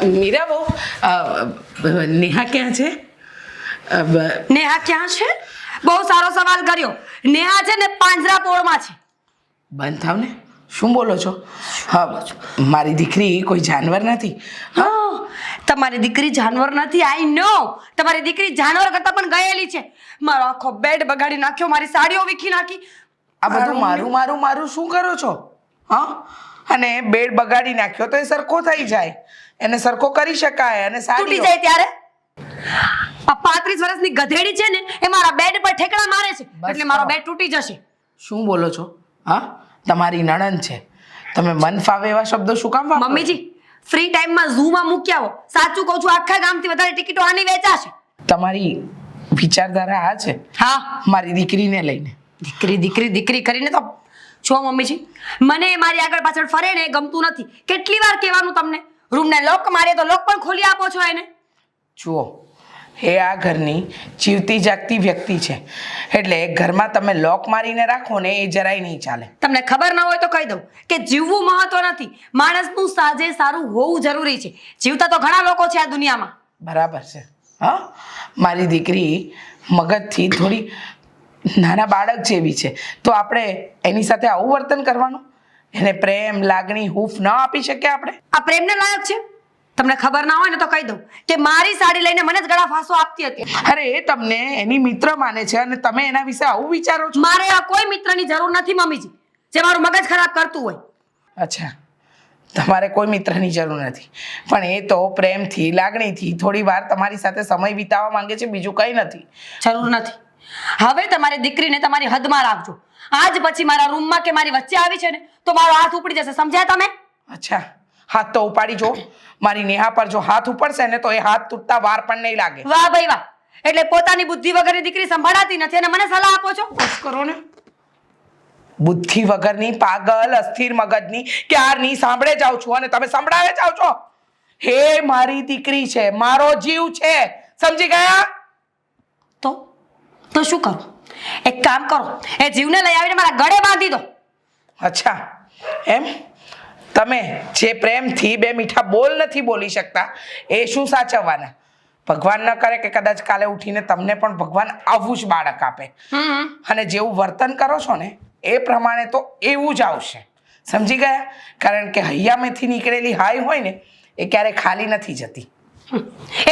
મીરા બહુ નેહા ક્યાં છે? નેહા ક્યાં છે? બહુ સારો સવાલ કર્યો. નેહા છે ને પાંજરાપોળમાં છે. બંધ થાવ ને, શું બોલો છો? હા, મારી દીકરી કોઈ જાનવર નથી. તમારી દીકરી જાનવર નથી, આઈ નો. તમારી દીકરી જાનવર કરતા પણ ગયેલી છે. મારો આખો બેડ બગાડી નાખ્યો, મારી સાડીઓ વીખી નાખી. આ બધું મારું મારું મારું શું કરો છો? હા, અને બેડ બગાડી નાખ્યો તો એ સરખો થઈ જાય, એને સરખો કરી શકાય. અને તૂટી જાય ત્યારે આ 35 વર્ષની ગધેડી છે ને એ મારા બેડ પર ઠેકડા મારે છે, એટલે મારો બેડ તૂટી જશે. શું બોલો છો? હા, તમારી નણંદ છે, તમે મન ફાવે એવા શબ્દો શું કામ વાપરો? મમ્મીજી, ફ્રી ટાઈમમાં ઝૂમાં મૂકી આવો. સાચું કહું છું, આખા ગામથી વધારે ટિકિટો આની વેચાશે. તમારી વિચારધારા આ છે? હા, મારી દીકરીને લઈને. દીકરી દીકરી દીકરી કરીને તો છો મમ્મીજી, મને મારી આગળ પાછળ ફરે ને એ ગમતું નથી. કેટલી વાર કહેવાનું તમને? રૂમને લોક મારે તો લોક પણ ખોલી આપો છો એને. જુઓ, એ આ ઘરની જીવતી જાગતી વ્યક્તિ છે, એટલે ઘરમાં તમે લોક મારીને રાખો ને એ જરાય નહીં ચાલે. તમને ખબર ન હોય તો કહી દઉં કે જીવવું મહત્વ નથી, માણસનું સાજે સારું હોવું જરૂરી છે. જીવતા તો ઘણા લોકો છે આ દુનિયામાં. બરાબર છે. હા, મારી દીકરી મગજથી થોડી નાના બાળક જેવી છે, તો આપણે એની સાથે આવું વર્તન કરવાનું? એને પ્રેમ લાગણી હૂંફ ન આપી શકીએ આપણે? આ પ્રેમને લાયક છે? તમને ખબર ના હોય ને તો કહી દઉં કે મારી સાડી લઈને મને જ ગળા ફાંસો આપતી હતી. અરે એ તમને એની મિત્ર માને છે અને તમે એના વિશે આવું વિચારો છો? મારે આ કોઈ મિત્રની જરૂર નથી મમ્મીજી, જે મારું મગજ ખરાબ કરતું હોય. અચ્છા, તમારે કોઈ મિત્રની જરૂર નથી, પણ એ તો પ્રેમથી લાગણીથી થોડી વાર તમારી સાથે સમય વિતાવવા માંગે છે, બીજું કંઈ નથી. જરૂર નથી. હવે તમારી દીકરીને તમારી હદમાં રાખજો. આજ પછી મારા રૂમમાં કે મારી વચ્ચે આવી છે ને તો મારો હાથ ઉપડી જશે, સમજ્યા તમે? અચ્છા, હાથ તો ઉપાડી જો. મારી નેહા પર જો હાથ ઉપડશે ને તો એ હાથ તૂટતા વાર પણ નહીં લાગે. વાહ ભાઈ વાહ! એટલે પોતાની બુદ્ધિ વગરની દીકરી સંભાળાતી નથી અને મને સલાહ આપો છો? બસ કરો ને. બુદ્ધિ વગરની, પાગલ, અસ્થિર મગજની ક્યારની સાંભળે જાઉં છું અને તમે સંભળાવે જાવ છો. હે મારી દીકરી છે, મારો જીવ છે, સમજી ગયા? તો શું કરું? એક કામ કરો, એ જીવને લઈ આવીને મારા ગળે બાંધી દો. અચ્છા, એમ? તમે જે પ્રેમથી બે મીઠા બોલ નથી બોલી શકતા એ શું સાચવવાના? ભગવાન ન કરે કે કદાચ કાલે ઉઠીને તમને પણ ભગવાન આવું જ બાળક આપે, અને જેવું વર્તન કરો છો ને એ પ્રમાણે તો એવું જ આવશે, સમજી ગયા? કારણ કે હૈયામેથી નીકળેલી હાય હોય ને એ ક્યારે ખાલી નથી જતી.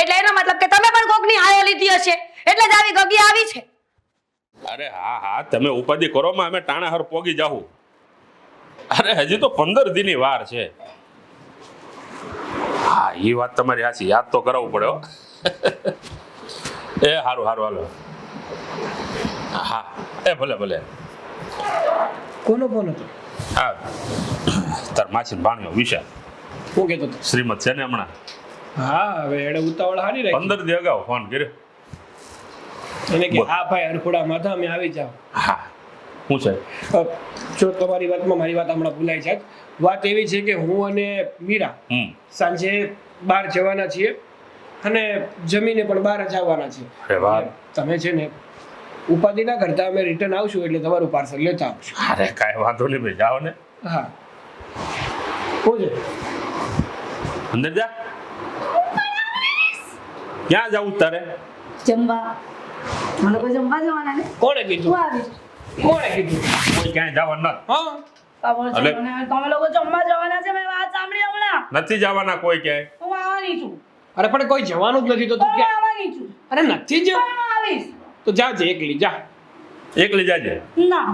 એટલે એનો મતલબ કે તમે પણ કોકની હાયો લીધી હશે એટલે જ આવી ગગી આવી છે. અરે હા હા, તમે ઉપાધિ કરો માં, અમે ટાણાહર પોગી જાહું. અરે હજી તો 15 દીની વાર છે. હા, એ વાત તમારી સાચી, યાદ તો કરાવવું પડે હો. એ હારું હારું, હાલો. હા, એ ભલે ભલે. કોનો ફોન હતો? હા, તાર માસી ભાણ્યો વિશાલ. હું કહેતો હતો? શ્રીમત છે ને હમણાં. હા, હવે એણે ઉતાવળ હારી રાખી. 15 દી અગાઉ ફોન કર્યો. એને કે હા ભાઈ હરખોડામાં હતા, અમે આવી જાવ. હા, શું છે? જો તમારી વાતમાં મારી વાત હમણાં ભૂલાઈ જાય. વાત એવી છે કે હું અને મીરા સાંજે બહાર જવાના છીએ અને જમીને પણ બહાર જ આવવાના છીએ. અરે વાહ! તમે છે ને ઉપાધિ ના કરતા, અમે રિટર્ન આવશું એટલે તમારું પાર્સલ લેતા આવશું. અરે કાંઈ વાંધો નહીં ભાઈ, જાઓ ને. હા, શું છે? અંદર જા. ક્યાં જવું તારે? જમવા. મને કોઈ જમવા જવાના ને? કોણે કીધું? હું આવીશ. કોણે કીધું? કોઈ ક્યાંય જવાનું નથી. હા, તમે લોકો જમવા જવાના છે, મેં વાત સાંભળી હમણાં. નથી જવાના કોઈ ક્યાંય. હું આવવાની છું. અરે પણ કોઈ જવાનું જ નથી તો તું હું ક્યાં? આવવાની છું. અરે નથી જ. હું આવીશ. તો જાજે એકલી, જા. એકલી જાજે. ના,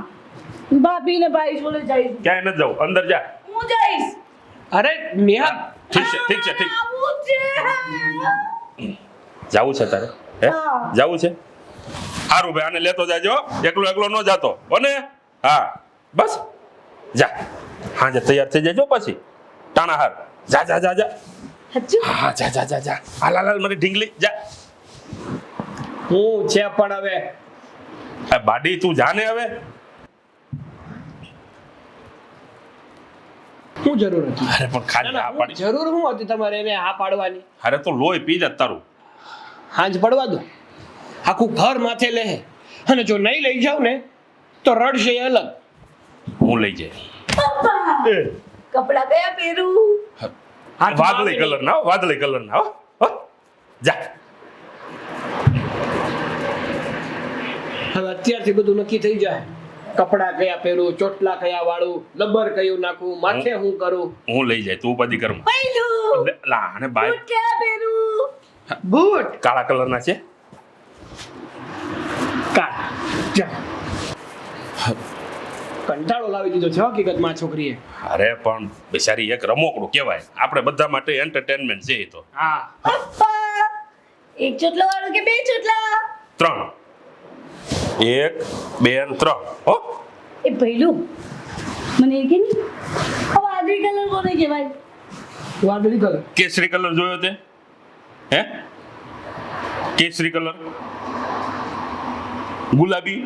ભાભી ને ભાઈ જોડે જઈશ. ક્યાંય નથી જવું, અંદર જા. હું જઈશ. અરે નેહા, ઠીક છે ઠીક છે ઠીક. આવું છે. જાવું છે તારે? હે, હા. જાવું છે? સારું ભાઈ, આને લેતો જાજો, એકલો એકલો ન જાતો હોને. હા બસ, જા. હાજે તૈયાર થઈ જજો પછી ટાણાહાર. જા જા જા જા. હા, જા જા જા જા. હાલ હાલ હાલ, મારી ઢીંગલી, જા. હું છે પણ હવે આ બાડી તું જાને હવે. શું જરૂર હતી? અરે પણ ખાલી હા પાડી. જરૂર શું હતી તમારે એને હા પાડવાની? અરે તો લોહી પી જા તારું. હાંજ પડવા દો, આખું ઘર માથે લે, અને જો નહીં લઈ જાવ ને તો રડશે એ અલગ. હું લઈ જાય. કપડા કયા પહેરું? વાદળી કલર ના હો, વાદળી કલર ના હો. હો જા. હવે અત્યારથી બધું નક્કી થઈ જાય. કપડા કયા પહેરું, ચોટલા કયા વાળું, લબર કયું નાખું, માથે હું કરું. હું લઈ જાય તું ઉપાધિ કર. પહેલું લા અને બાય બૂટ ક્યાં પહેરું? બૂટ કાળા કલર ના છે. કાઢ જા. કંટાળો લાવી દીધો છે હકીકતમાં આ છોકરીએ. અરે પણ બિચારી એક રમોકડું કહેવાય, આપણે બધા માટે એન્ટરટેનમેન્ટ છે એ તો. હા પપ્પા એક ચોટલો વાળું કે બે ચોટલા? 3 1 2 અને 3 હો. એ પહેલું મને એ કે નહીં આ વાદળી કલર કોને કહેવાય? વાદળી કલર. કેસરી કલર જોયો તે? હે કેસરી કલર, ગુલાબી,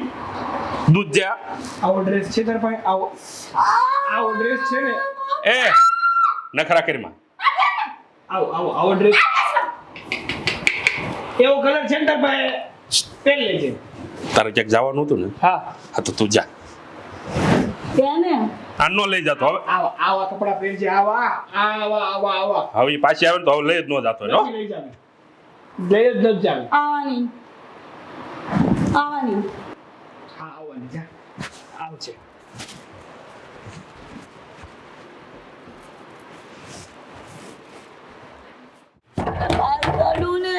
દૂધિયા. આવો ડ્રેસ છે તાર પાસે? આવો ડ્રેસ છે ને? એ નખરા કરીમાં આવો ડ્રેસ એવો કલર છે ને તાર પાસે? પહેર લેજે. તારે ક્યાંક જવાનું હતું ને? હા હા તો તું જા. ત્યાં ને આ નો લઈ જતો હવે. આવા કપડા પહેરજે. આવા હવે ઈ પાછી આવે ને તો હવે લઈ જ ન જતો હો. નથી લઈ જાવે. લઈ જ નથી જાવે. આવવાની હા આવવાની જા. આવશે. બહાર કાઢું ને.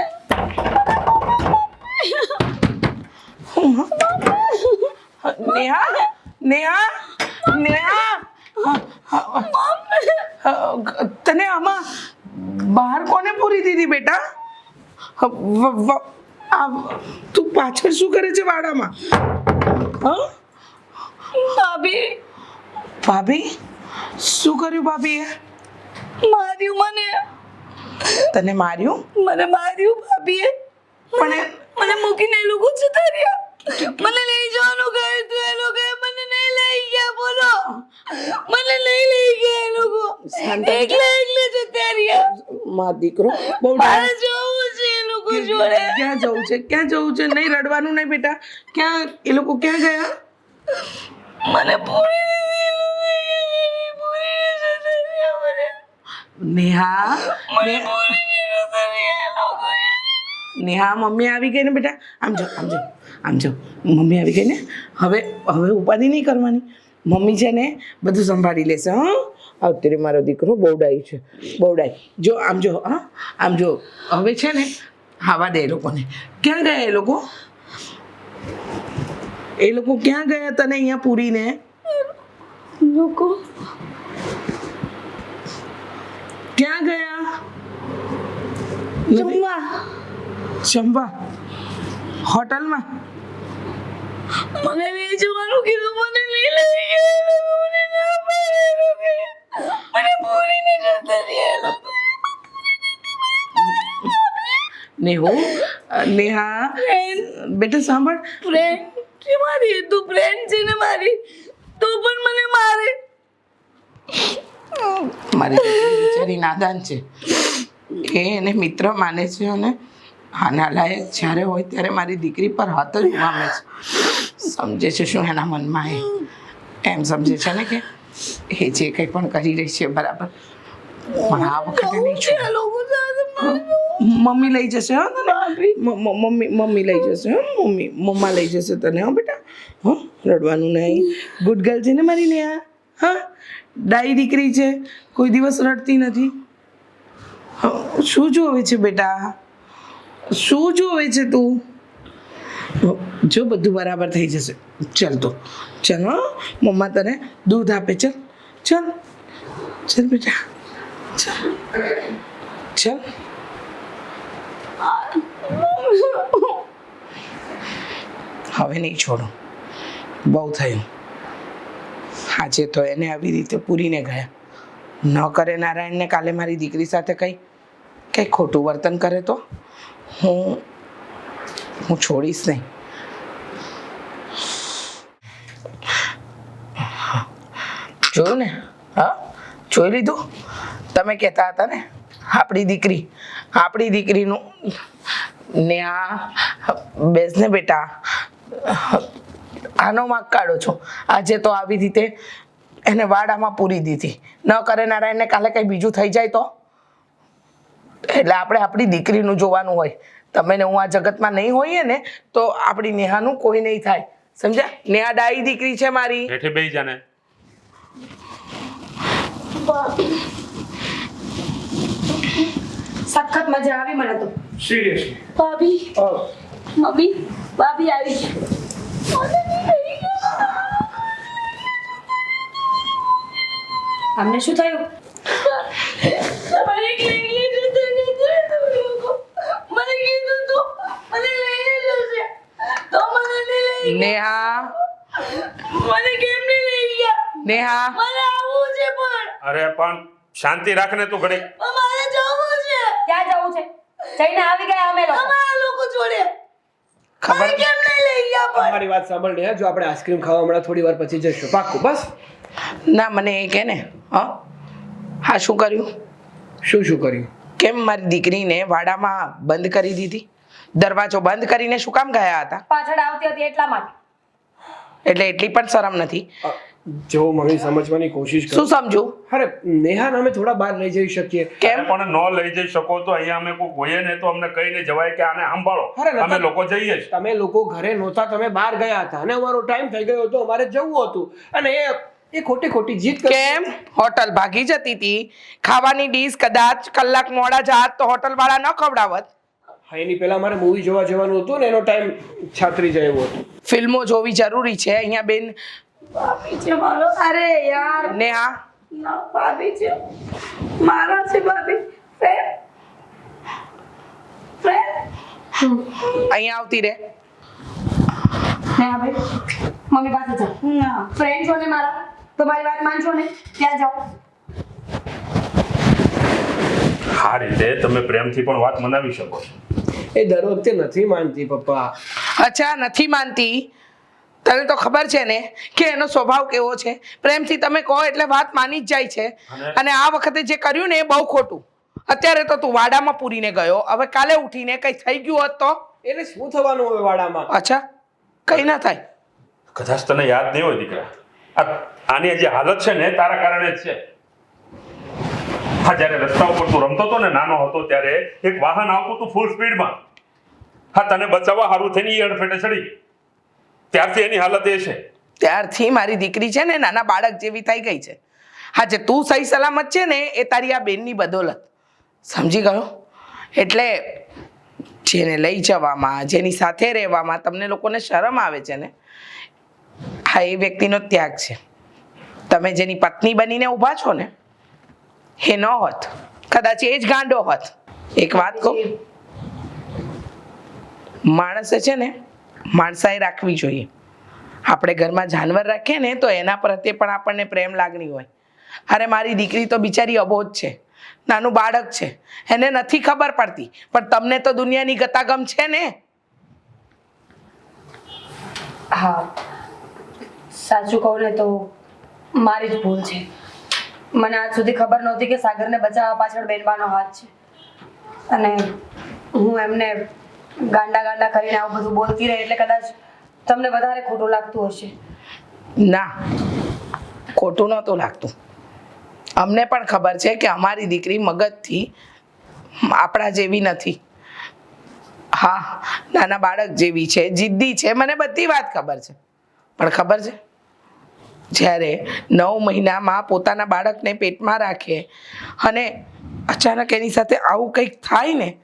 નેહા નેહા નેહા તને આમાં બહાર કોને પૂરી દીધી બેટા? તું પાછળ શું કરે છે વાડામાં? હા ભાભી ભાભી શું કર્યું ભાભીએ? માર્યું મને. તને માર્યું? મને માર્યું ભાભીએ. પણ મને મૂકીને એ લોકો જતા રહ્યા. મને લઈ જવાનું કહ્યું તું એ લોકોએ, મને નહીં લઈ ગયા. બોલો મને નહીં લઈ ગયા એ લોકો. એકલા જતા રહ્યા. માં દીકરો બહુ મારે જવું છે એ લોકો જોડે. ક્યાં જવું છે? ક્યાં જવું છે? નહીં રડવાનું નહીં બેટા. ક્યાં એ લોકો ક્યાં ગયા? મને પૂરી નેહા નેહા મમ્મી આવી ગઈ ને બેટા. આમ જો મમ્મી આવી ગઈ ને. હવે ઉપાધિ નહીં કરવાની. મમ્મી છે ને બધું સંભાળી લેશે. હા અત્યારે મારો દીકરો બોવડાઈ છે, બોવડાઈ. જો હા આમ જો. હવે છે ને ખાવા દે એ લોકોને. ક્યાં ગયા એ લોકો? એ લોકો ક્યાં ગયા તને અહીંયા પૂરીને? લોકો ક્યાં ગયા? જમવા હોટલમાં? મને લઈ જવાનું કીધું, મને નહીં લઈ ગયા. મને ના પાડે એ લોકોએ. મને પૂરીને જતા રહ્યા. નેહા બેટા સાંભળ. ફ્રેન્ડ છે મારી, તું ફ્રેન્ડ છે ને મારી, તો પણ મને મારે. મારી દીકરી બિચારી નાદાન છે. એ એને મિત્ર માને છે અને આના લાયક જ્યારે હોય ત્યારે મારી દીકરી પર હાથ જ ઉમામે છે. સમજે છે શું એના મનમાં? એમ સમજે છે ને કે એ જે કંઈ પણ કરી રહી છે બરાબર, પણ આ વખતે નહીં છોડે. મમ્મી લઈ જશે. હા તને મમ્મી લઈ જશે. હા મમ્મા લઈ જશે તને. હા બેટા હા રડવાનું નહીં. ગુડ ગર્લ છે ને મારી નેહા. હા ડાઈ દીકરી છે, કોઈ દિવસ રડતી નથી. શું જોવે છે બેટા? શું જોવે છે તું? જો બધું બરાબર થઈ જશે. ચાલ તો ચાલ. હા મમ્મા તને દૂધ આપે. ચાલ બેટા ચાલ. હવે નહીં છોડું. બહુ થયું. આજે તો એને આવી રીતે પૂરીને ગયા. ન કરે નારાયણને કાલે મારી દીકરી સાથે કંઈ ખોટું વર્તન કરે તો હું છોડીશ નહીં. જોયું ને? હા જોઈ લીધું? તમે કહેતા હતા ને આપણી દીકરીનું ને આ બેસ ને બેટા. આનો વાંક કાઢો છો. આજે તો આવી રીતે એને વાડામાં પૂરી દીધી. ન કરે નારાયણને કાલે કંઈ બીજું થઈ જાય તો એટલે આપણે આપણી દીકરીનું જોવાનું હોય. તમે ને હું આ જગતમાં નહીં હોઈએ ને તો આપણી નેહાનું કોઈ નહીં થાય. સમજ્યા? નેહા ડાઈ દીકરી છે મારી. હેઠે બેસી જાને. સખત મજા આવી મને તો. સિરિયસલી ભાભી મમ્મી ભાભી આવી છે. અમને શું થયું? મને કીધું તું મને લઈને જશે તો મને નહીં લઈ ગયા. નેહા મને કેમ નહીં લઈ ગયા? નેહા મને આવવું છે પણ અરે પણ શાંતિ રાખને તું ઘડી. મારે જવું છે. ક્યાં જવું છે? જઈને આવી ગયા અમે લોકો. અમારા લોકો જોડે ખબર મને કેમ નહીં લઈ ગયા પણ? અમારી વાત સાંભળ ને, જો આપણે આઈસ્ક્રીમ ખાવા હમણાં થોડી વાર પછી જઈશું, પાક્કું? બસ. ના મને એ કે ને હા શું કર્યું? શું કર્યું? કેમ મારી દીકરીને વાડામાં બંધ કરી દીધી? દરવાજો બંધ કરીને શું કામ ગયા હતા? પાછળ આવતી હતી એટલા માટે. એટલે એટલી પણ શરમ નથી. જો મમ્મી સમજવાની કોશિશ કરો. શું સમજુ? અરે નેહાને અમે થોડા બહાર લઈ જઈ શકીએ. કેમ? પણ ન લઈ જઈ શકો તો અહીંયા અમે કોઈ હોઈએ ને તો અમને કહીને જવાય કે આને સંભાળો. અરે નતા- અમે લોકો જઈએ જ. તમે લોકો ઘરે નહોતા, તમે બહાર ગયા હતા અને અમારો ટાઈમ થઈ ગયો હતો, અમારે જવું હતું અને એ ખોટી જીત કરી. કેમ? હોટલ ભાગી જતી હતી. ખાવાની ડીશ કદાચ કલાક મોડા જાત તો હોટલ વાળા ન ખવડાવત. હા, એની પહેલા મારે મૂવી જોવા જવાનું હતું ને એનો ટાઈમ છાત્રી જાય એવો હતો. ફિલ્મો જોવી જરૂરી છે અહીંયા બેન. ભાભી છે મારો. અરે યાર નેહા ના ભાભી છે મારા છે ભાભી. અહીંયા આવતી રે. હા ભાઈ મમ્મી પાસે જાઓ. ના ફ્રેન્ડ છો ને મારા તો મારી વાત માનશો ને? ત્યાં જાઓ. આ રીતે તમે પ્રેમથી પણ વાત મનાવી શકો છો. એ દર વખતે નથી માનતી પપ્પા. અચ્છા નથી માનતી? તને તો ખબર છે ને કે એનો સ્વભાવ કેવો છે. પ્રેમથી તમે કહો એટલે વાત માની જ જાય છે. અને આ વખતે જે કર્યું ને એ બહુ ખોટું. અત્યારે તો તું વાડામાં પૂરીને ગયો, હવે કાલે ઉઠીને કઈ થઈ ગયું હોત તો? એટલે શું થવાનું હવે વાડામાં? અચ્છા કઈ ના થાય. કદાચ તને યાદ નહીં હોય દીકરા, આની જે હાલત છે ને તારા કારણે જ છે. હા, જ્યારે રસ્તા ઉપર તું રમતો હતો ને નાનો હતો ત્યારે એક વાહન આવતું હતું ફૂલ સ્પીડમાં. હા, તને બચાવવા સારું થઈને ઈ અડફેટે ચડી ગઈ. ત્યારથી એની હાલત એ છે. ત્યારથી મારી દીકરી છે ને નાના બાળક જેવી થઈ ગઈ છે. હા, જે તું સહી સલામત છે ને એ તારી આ બેનની બદોલત. સમજી ગયો? એટલે જેને લઈ જવામાં, જેની સાથે રહેવામાં તમને લોકોને શરમ આવે છે ને, હા એ વ્યક્તિનો ત્યાગ છે. તમે જેની પત્ની બનીને ઊભા છો ને એ ન હોત, કદાચ એ જ ગાંડો હોત. એક વાત કહું, માણસે છે ને માણસાઈ રાખવી જોઈએ. આપણે ઘરમાં જાનવર રાખીએ ને તો એના પ્રત્યે પણ આપણને પ્રેમ લાગણી હોય. અરે મારી દીકરી તો બિચારી અબોધ છે, નાનું બાળક છે, એને નથી ખબર પડતી, પણ તમને તો દુનિયાની ગતાગમ છે ને. હા સાચું કહું ને તો મારી જ ભૂલ છે. મને આજ સુધી ખબર નહોતી કે સાગરને બચાવવા પાછળ બેનબાનો હાથ છે. અને હું એમને ગાંડા કરીને આવું બધું બોલતી રહી એટલે કદાચ તમને વધારે ખોટું લાગતું હશે. ના, ખોટું નહોતું લાગતું. અમને પણ ખબર છે કે અમારી દીકરી મગજથી આપણા જેવી નથી. હા, નાના બાળક જેવી છે, જિદ્દી છે, મને બધી વાત ખબર છે. પણ ખબર છે જ્યારે 9 મહિનામાં પોતાના બાળકને પેટમાં રાખે અને અચાનક એની સાથે આવું કંઈક થાય ને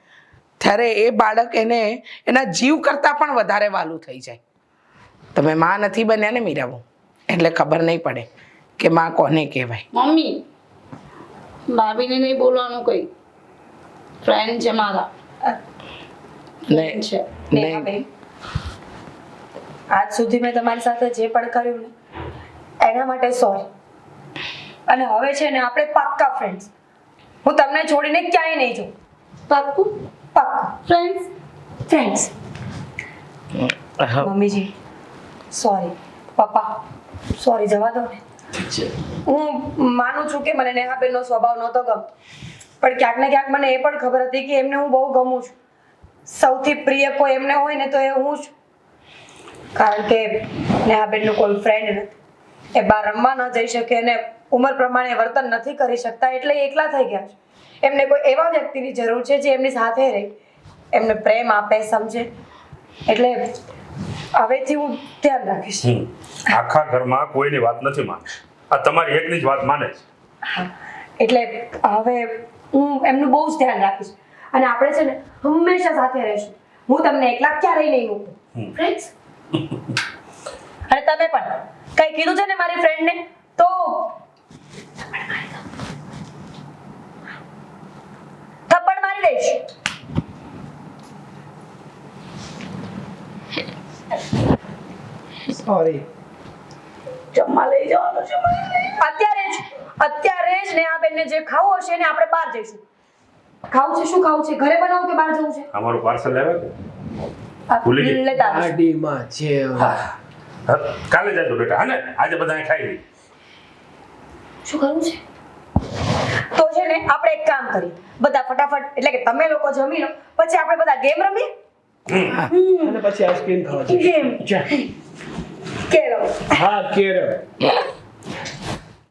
ત્યારે એ બાળક એને એના જીવ કરતાં પણ વધારે વાલું થઈ જાય. તમે માં નથી બન્યા ને મીરાબુ, એટલે ખબર નહીં પડે કે માં કોને કહેવાય. મમ્મી ભાભીને નહીં બોલવાનું કઈ. ફ્રેન્ડ છે મારા. નહીં છે નહીં. નેહાબેન, આજ સુધી મેં તમારી સાથે જે પણ કર્યું ને એના માટે સોરી. અને હવે છે ને આપણે પાક્કા ફ્રેન્ડ્સ. હું તમને છોડીને ક્યાંય નહીં જાઉં. પાક્કું પાક્કું ફ્રેન્ડ્સ. મમ્મીજી સોરી. પપ્પા સોરી, જવા દો ને. હું માનું છું કે મને નેહાબેનનો સ્વભાવ નહોતો ગમતો, પણ ક્યાંક ને ક્યાંક મને એ પણ ખબર હતી કે એમને હું બહુ ગમું છું. સૌથી પ્રિય કોઈ એમને હોય ને તો એ હું છું. કારણ કે નેહાબેનનો કોઈ ફ્રેન્ડ નથી, એ બહાર રમવા ન જઈ શકે અને ઉંમર પ્રમાણે વર્તન નથી કરી શકતા, એટલે એ એકલા થઈ ગયા છે. એમને કોઈ એવા વ્યક્તિની જરૂર છે જે એમની સાથે રહે, એમને પ્રેમ આપે, સમજે. એટલે હવેથી હું ધ્યાન રાખીશ. આખા ઘરમાં કોઈની વાત નથી માને, આ તમારી એકની જ વાત માને છે. હા, એટલે હવે હું એમનું બહુ જ ધ્યાન રાખીશ અને આપણે છે ને હંમેશા સાથે રહીશું. હું તમને એકલા ક્યારેય નહીં મૂકું, ફ્રેન્ડ્સ. અને તમે પણ કઈ કીધું છે ને મારી ફ્રેન્ડને તો થપ્પડ મારી દઈશ. સોરી. જમવા લઈ જવાનું છે મને. અત્યારે જ નેહાબેનને જે ખાવું હશે ને આપણે બહાર જઈશું. ખાવું છે? શું ખાવું છે? ઘરે બનાવું કે બહાર જવું છે? અમારું પાર્સલ આવે કે ભૂલી ગઈ? લેતા આવીશ. ગાડીમાં છે. હા, કાલે જાજો બેટા. હા ને, આજે બધાએ ખાઈ લઈ. શું કરવું છે? તો છે ને આપણે એક કામ કરીએ, બધા ફટાફટ, એટલે કે તમે લોકો જમી લો, પછી આપણે બધા ગેમ રમીએ. અને પછી આઈસ્ક્રીમ ખાવા છે. ગેમ જા. કેરો. હા, કેરમ.